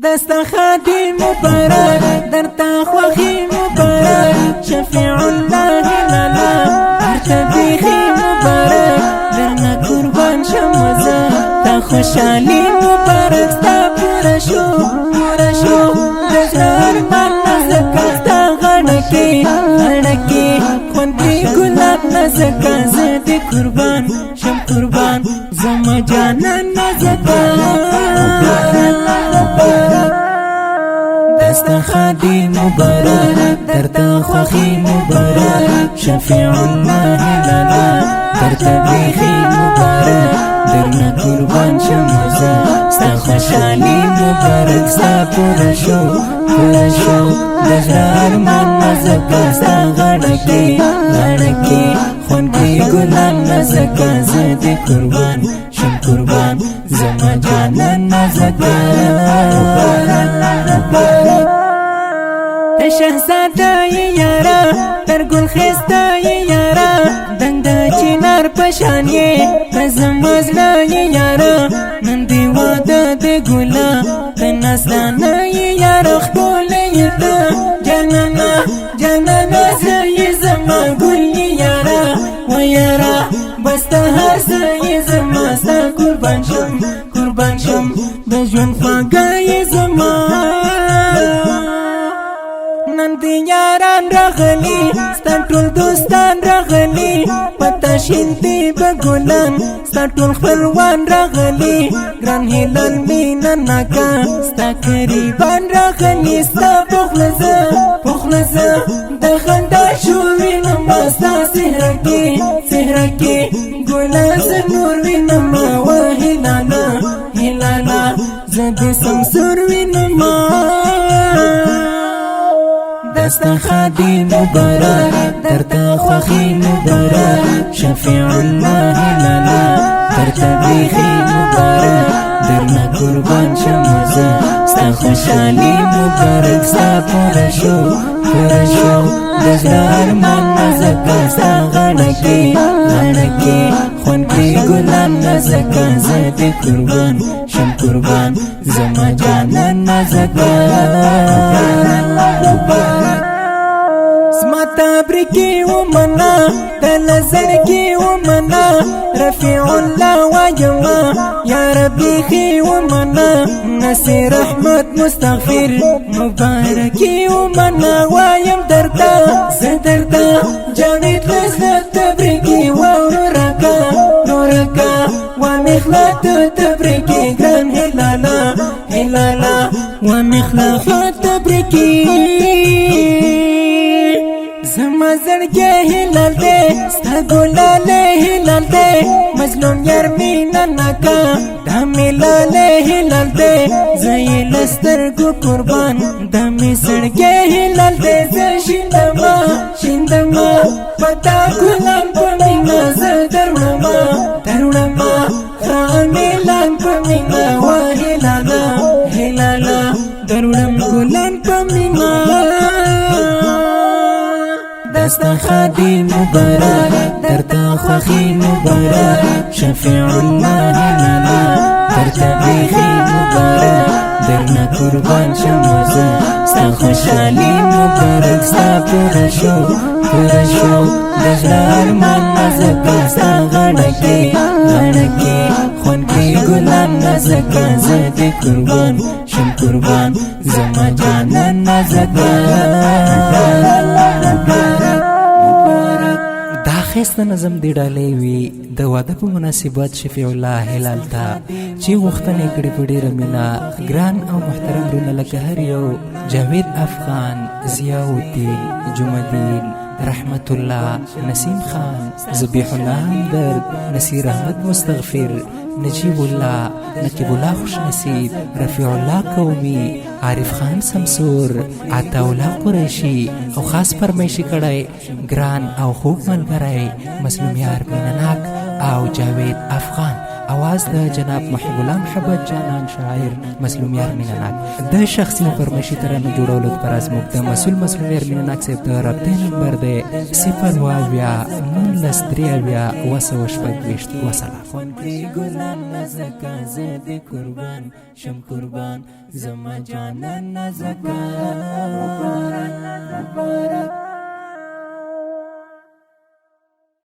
دستا خادي مبارك درتا خوخي مبارك شفيع الله لنا ارتبيخي مبارك درنا قربان شموزا تا خوشالي مبارك ستا پورا شو دزار من نزکا ستا غنکی خوندی گلاب نزکا زدی قربان شم قربان زما جانا نزکا دستا خادي مبارك درتا خوخي مبارك شفيع الله لنا ترتبيخي مبارك درنا قربان شموزا ستا خوشالي مبارك ستا پورا شو دزار من نزکا ستا غنکی خوندی گلان نزکا زدی قربان شم قربان زما جانا نزکا شهزاده یارا در گل خسته یارا دنگ د چنار پشان زمزله یارا نن دی واده د ګلا تنستانه یارا خپل یته جنانا زي زما ګل یارا و یارا بس ته هر زي زما ستا قربان شم د ژوند فاګای زما نن دی یاران راغلی ستا ټول دوستان راغلی پتا شینتی بګولان ستا ټول خپلوان راغلی ګران هلال مینا ناکا ستا قریبان راغلی ستا پخلزه د خندا شو وینم ستا صحرا کې ګلاز نور وینم و هلالا زدی سمسور وینم دستا خادي مبارك درتا خوخي مبارك شفيع الله لنا ترتبيخي مبارك درنا قربان شموزا ستا خوشالي مبارك ستا پورا شو دزار من نزکا ستا غنکی خوندی گلان نزکا زدی قربان شم قربان زما جانا نزکا تبركي ومنا تلزركي ومنا رفيع الله وجما يا ربي خي ومنا نسي رحمة مستغفر مباركي ومنا ويم درتا جانيت لزلت تبركي ونوركا ومخلات تبركي كان هلالا ومخلات تبركي زما زړګي هلال دې ستا ګلاله هلال دې مظلوم یار مینا ناکا دا ملاله هلال دې زې لسترګو قربان دا می زړګي هلال دې زې شیندما پتا ګلان پمینا ز درونما خاملان پمینا و هلالا درونم ګلان پمینا دستا خادي مبارك درتا خوخي مبارك شفيع الله لنا ترتبيخي مبارك درنا قربان شموزا ستا خوشالي مبارك ستا پورا شو دزار من نزکا ستا غنکی خوندی گلان نزکا زدی قربان شم قربان زما جانا نزکا خسته نظم دی ډالۍ وي د واده په مناسبت شفیع الله هلال ته چې غوښتنې کړې په ډېره مینه ګران او محترم رونه لکه هر یو جاوید افغان ضیاءالدین جمعدین رحمت الله نسیم خان ذبیح الله همدرد نصیر احمد مستغفر نجیب الله نقیب الله خوش نصیب رفیع الله قومی عارف خان سمسور عطا الله قریشی او خاص فرمایشي کړی ګران او خوب ملګری مظلوم یار مینناک او جاوید افغان आवाज د جناب محب الله محبت جانان شاعر مسلوم یار مینناک د شخصي فرمایشي تر نه جوړولو پر از مبدا مسلوم یار مینناک صاحب د رابطې نمبر دی 0 وسلام ګلان نزکا زید قربان شم قربان زما جانان نزکا